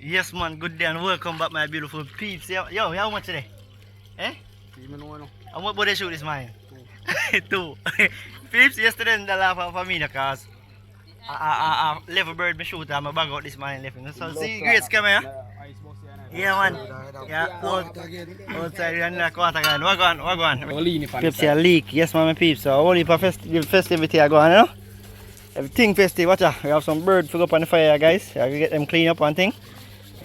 Yes, man, good day and welcome back, my beautiful peeps. Yo, how much today? Eh? How much body shoot is mine? Two. Peeps, yesterday in the laugh for me because I left a bird me shoot and I bag out this mine left. So see, great camera. Yeah, man. Yeah, outside and the quarter gun. Wagwan. Peeps, a leak. Yes, man, my peeps. So only for festivity I go on, you know? Everything festive, watch out. We have some birds to go up on the fire, guys. I will get them clean up one thing.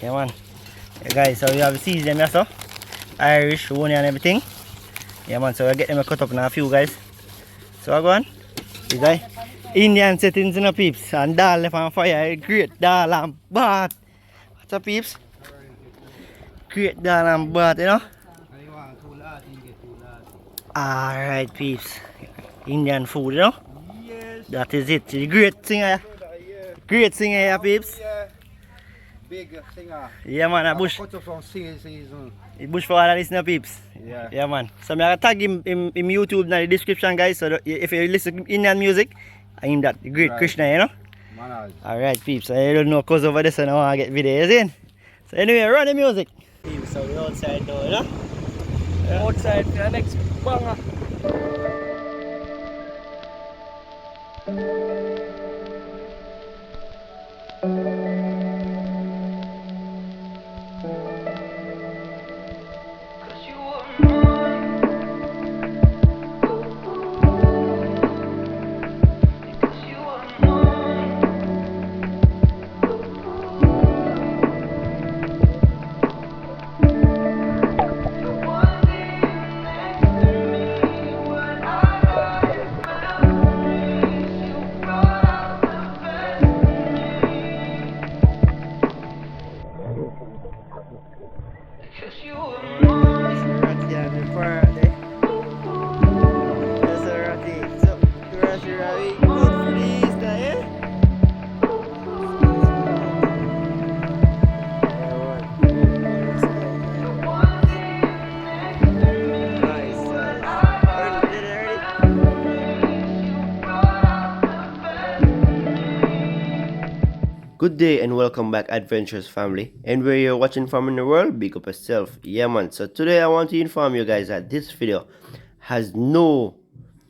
Yeah, man. Yeah, guys, so we have seized them here, so Irish, honey and everything. Yeah, man, so we'll get them cut up now, a few guys. So I go on. These are Indian settings in the peeps. And dal left on fire. Great dal and bath. What's up, peeps? Great dal and bath, you know? Alright, peeps. Indian food, you know? That is it. The great singer. Great singer here, peeps. Big singer. Yeah, man, a bush. From season. Bush for all of this now, peeps. Yeah, man. So I'm going to tag him in YouTube in the description, guys. So that if you listen to Indian music, I'm that great right. Krishna, you know? Alright, peeps. So I don't know cause over this, so I want to get videos in. So anyway, run the music. Peeps, so we're outside now, you know? Outside for the next banger. Good day and welcome back, adventurous family. And where you're watching from in the world, big up yourself. Yeah, man. So today I want to inform you guys that this video has no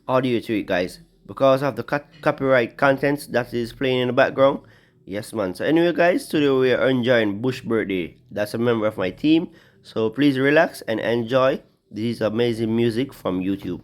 audio to it, guys, because of the copyright contents that is playing in the background. Yes, man. So anyway, guys, today we are enjoying Bush birthday. That's a member of my team. So please relax and enjoy this amazing music from YouTube.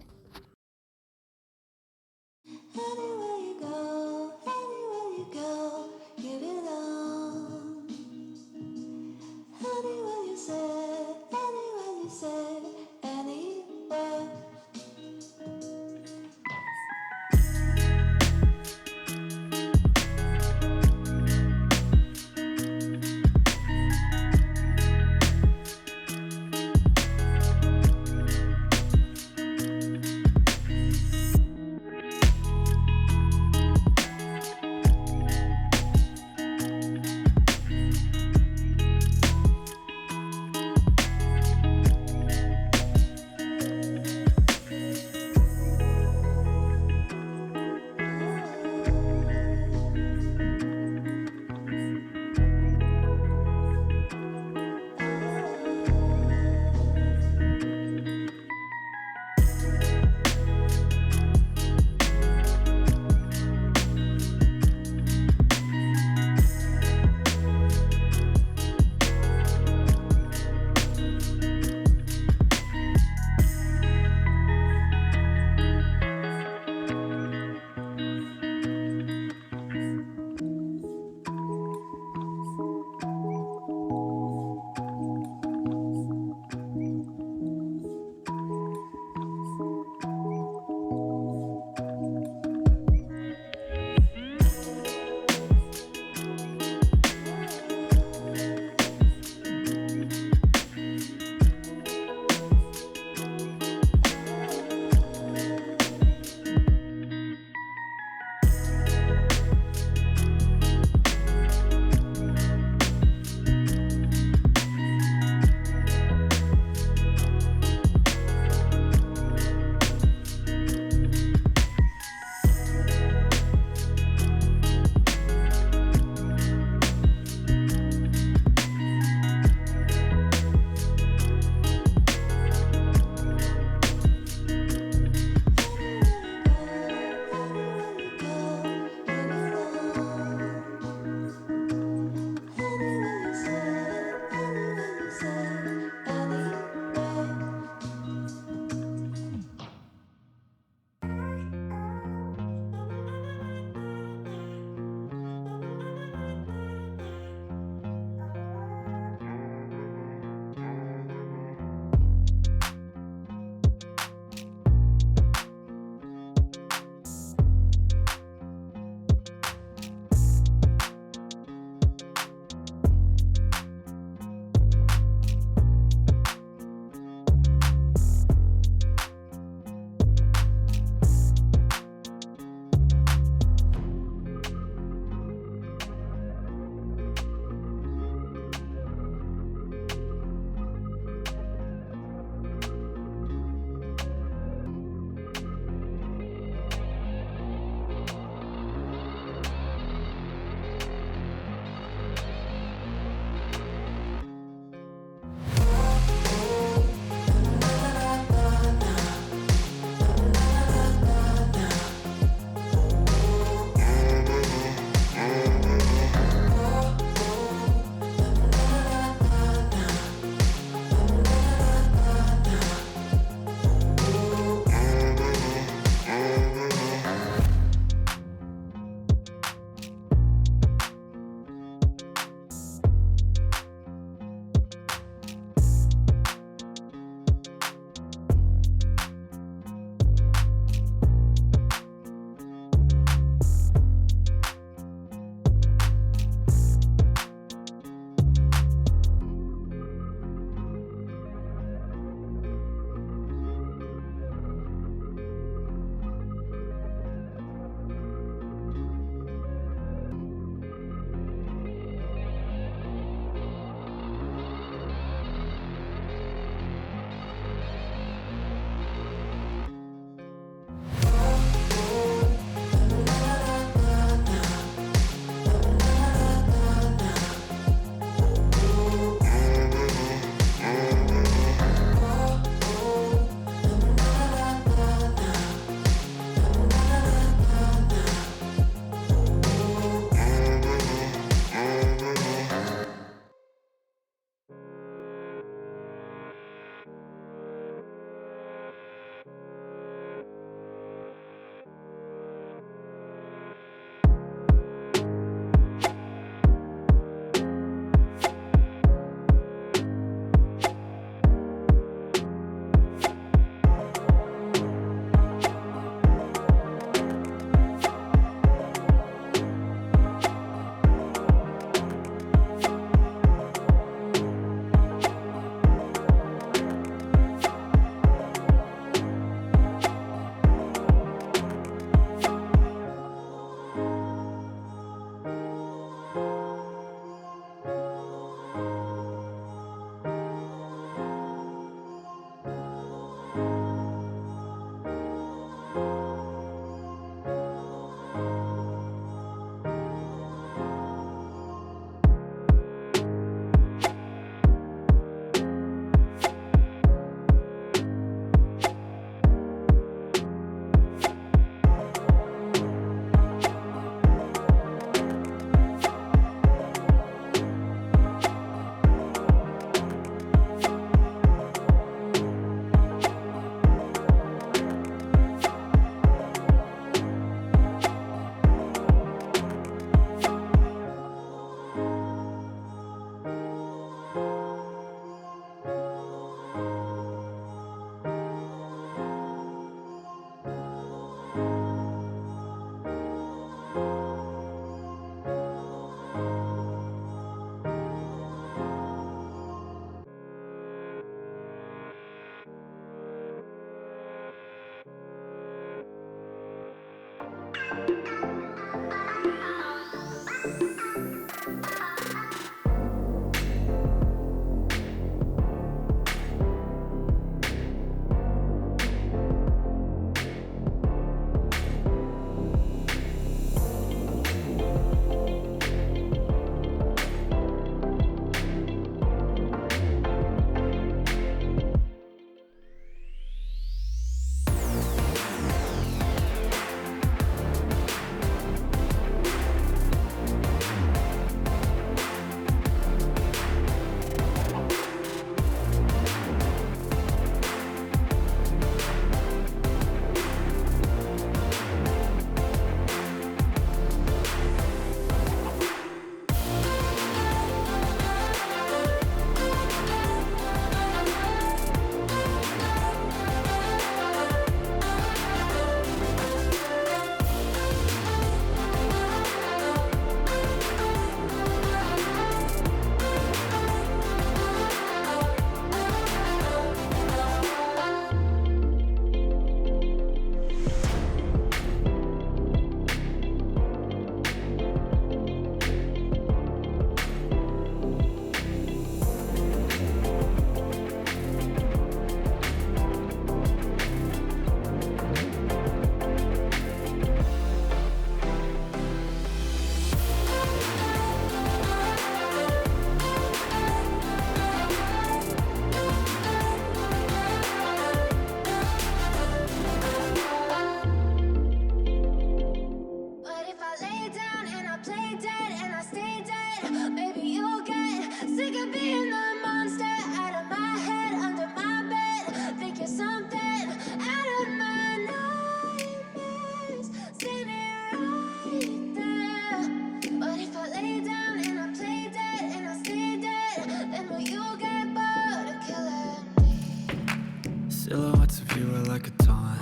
Silhouettes of you are like a taunt.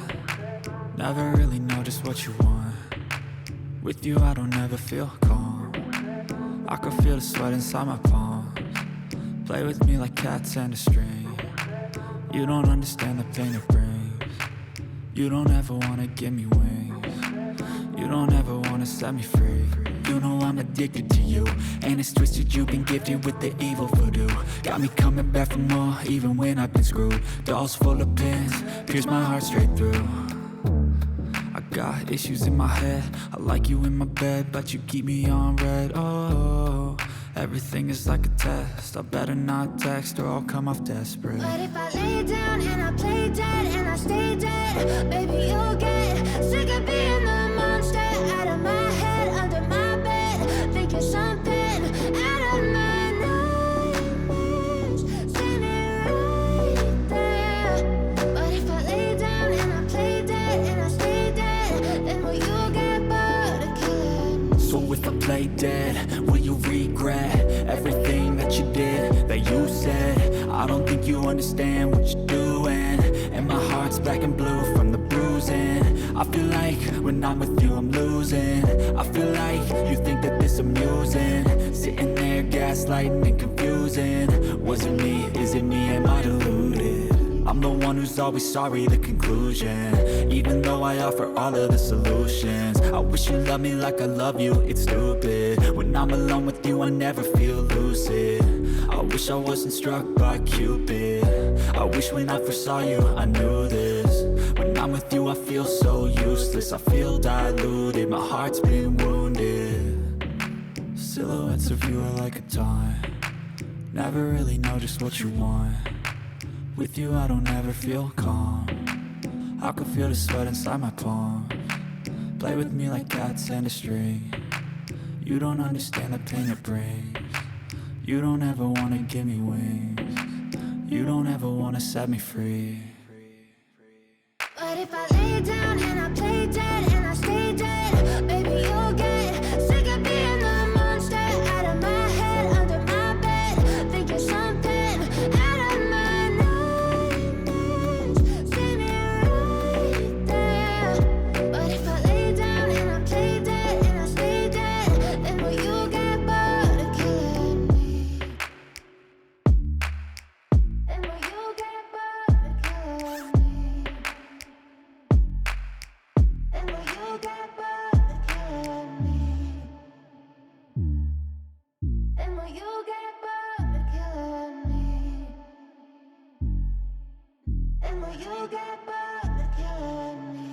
Never really know just what you want. With you I don't ever feel calm. I can feel the sweat inside my palms. Play with me like cats and a string. You don't understand the pain it brings. You don't ever wanna give me wings. You don't ever wanna set me free. You know I'm addicted to you, and it's twisted, you've been gifted with the evil voodoo. Got me coming back for more, even when I've been screwed. Dolls full of pins, pierce my heart straight through. I got issues in my head, I like you in my bed, but you keep me on red. Oh, everything is like a test, I better not text or I'll come off desperate. But if I lay down and I play dead and I stay dead, baby you'll get sick of being the monster out of my head, under my bed, thinking something out of my nightmares, standing right there. But if I lay down and I play dead and I stay dead, then will you get bored of killing? So if I play dead, will you regret everything that you did, that you said? I don't think you understand what you're doing, and my heart's black and blue from the bruising. I feel like when I'm with you I'm losing. I feel like you think that this amusing, sitting there gaslighting and confusing. Was it me? Is it me? Am I deluded? I'm the one who's always sorry, the conclusion. Even though I offer all of the solutions, I wish you loved me like I love you, it's stupid. When I'm alone with you I never feel lucid. I wish I wasn't struck by Cupid. I wish when I first saw you I knew this. When I'm with you I feel so useless, I feel diluted, my heart's been wounded. Silhouettes of you are like a taunt. Never really know just what you want. With you I don't ever feel calm. I can feel the sweat inside my palms. Play with me like cats and a string. You don't understand the pain it brings. You don't ever wanna give me wings. You don't ever wanna set me free. But if I lay down and I play dead and I stay dead, baby you'll get sick of being the monster out of my head, under my bed, thinking something out of my nightmares, standing right there. But if I lay down and I play dead and I stay dead, then will you get bored of killing me? Then will you get bored of killing me? you get bored of killing me.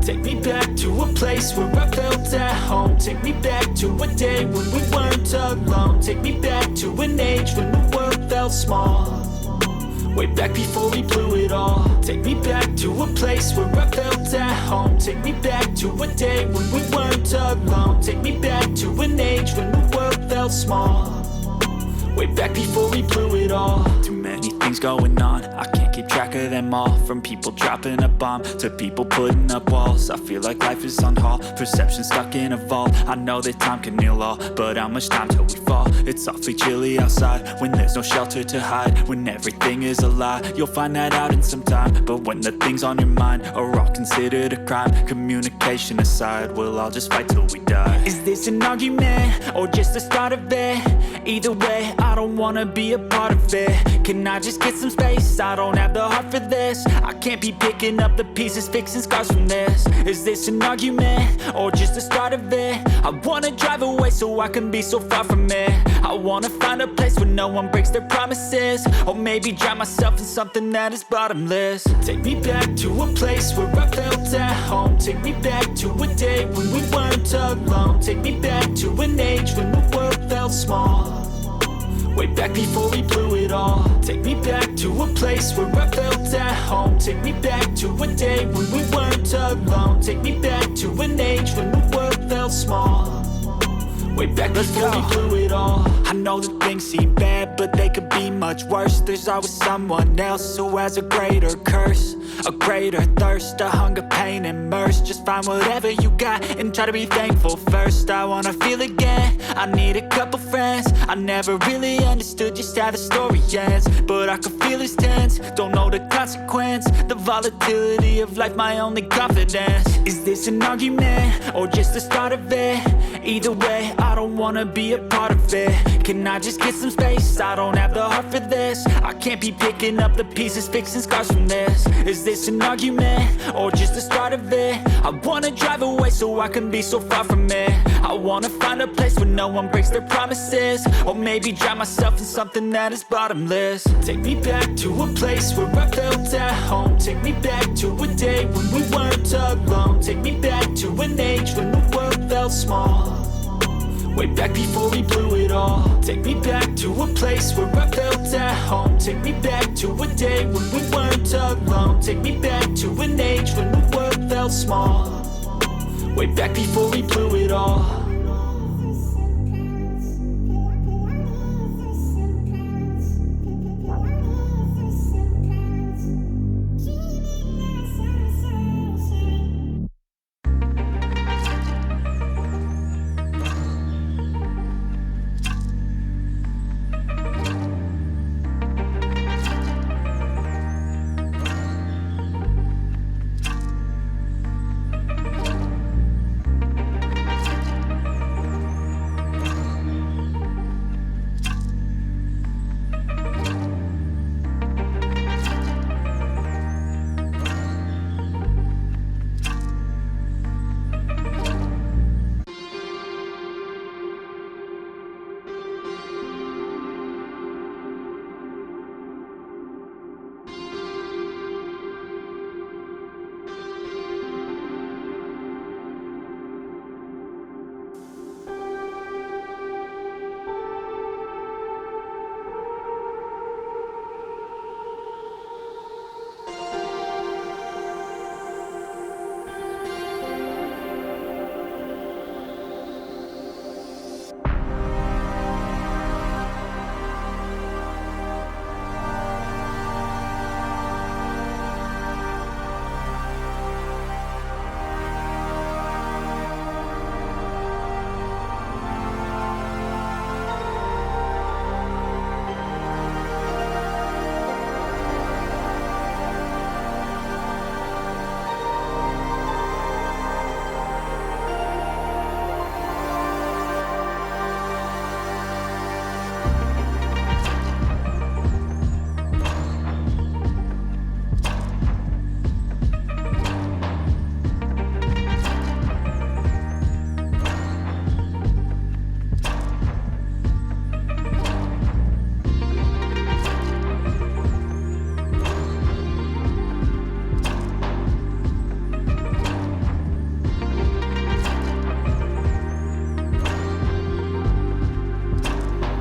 Take me back to a place where I felt at home. Take me back to a day when we weren't alone. Take me back to an age when the world felt small. Way back before we blew it all. Take me back to a place where I felt at home. Take me back to a day when we weren't alone. Take me back to an age when the world felt small. Way back before we blew it all. Too many things going on, I can't keep track of them all. From people dropping a bomb to people putting up walls. I feel like life is on hold, perception stuck in a vault. I know that time can heal all, but how much time till we fall? It's awfully chilly outside when there's no shelter to hide. When everything is a lie, you'll find that out in some time. But when the things on your mind are all considered a crime, communication aside, we'll all just fight till we die. Is this an argument or just the start of it? Either way, I don't wanna be a part of it. Can I just get some space? I don't have the heart for this. I can't be picking up the pieces, fixing scars from this. Is this an argument or just the start of it? I wanna drive away so I can be so far from it. I wanna find a place where no one breaks their promises. Or maybe drown myself in something that is bottomless. Take me back to a place where I felt at home. Take me back to a day when we weren't alone. Take me back to an age when the world felt small. Way back before we blew it all. Take me back to a place where I felt at home. Take me back to a day when we weren't alone. Take me back to an age when the world felt small. Way back before we blew it all. I know that things seem bad, but they could be much worse. There's always someone else who has a greater curse, a greater thirst, a hunger, pain, and mercy. Just find whatever you got and try to be thankful first. I wanna feel again, I need a couple friends. I never really understood just how the story ends, but I can feel it's tense, don't know the consequence. The volatility of life, my only confidence. Is this an argument or just the start of it? Either way, I don't wanna be a part of it. Can I just get some space? I don't have the heart for this. I can't be picking up the pieces, fixing scars from this. Is this an argument or just the start of it? I wanna drive away so I can be so far from it. I wanna find a place where no one breaks their promises. Or maybe drown myself in something that is bottomless. Take me back to a place where I felt at home. Take me back to a day when we weren't alone. Take me back to an age when the world felt small. Way back before we blew it all. Take me back to a place where I felt at home. Take me back to a day when we weren't alone. Take me back to an age when the world felt small. Way back before we blew it all.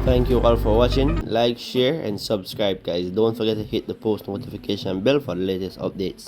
Thank you all for watching. Like, share and subscribe, guys. Don't forget to hit the post notification bell for the latest updates.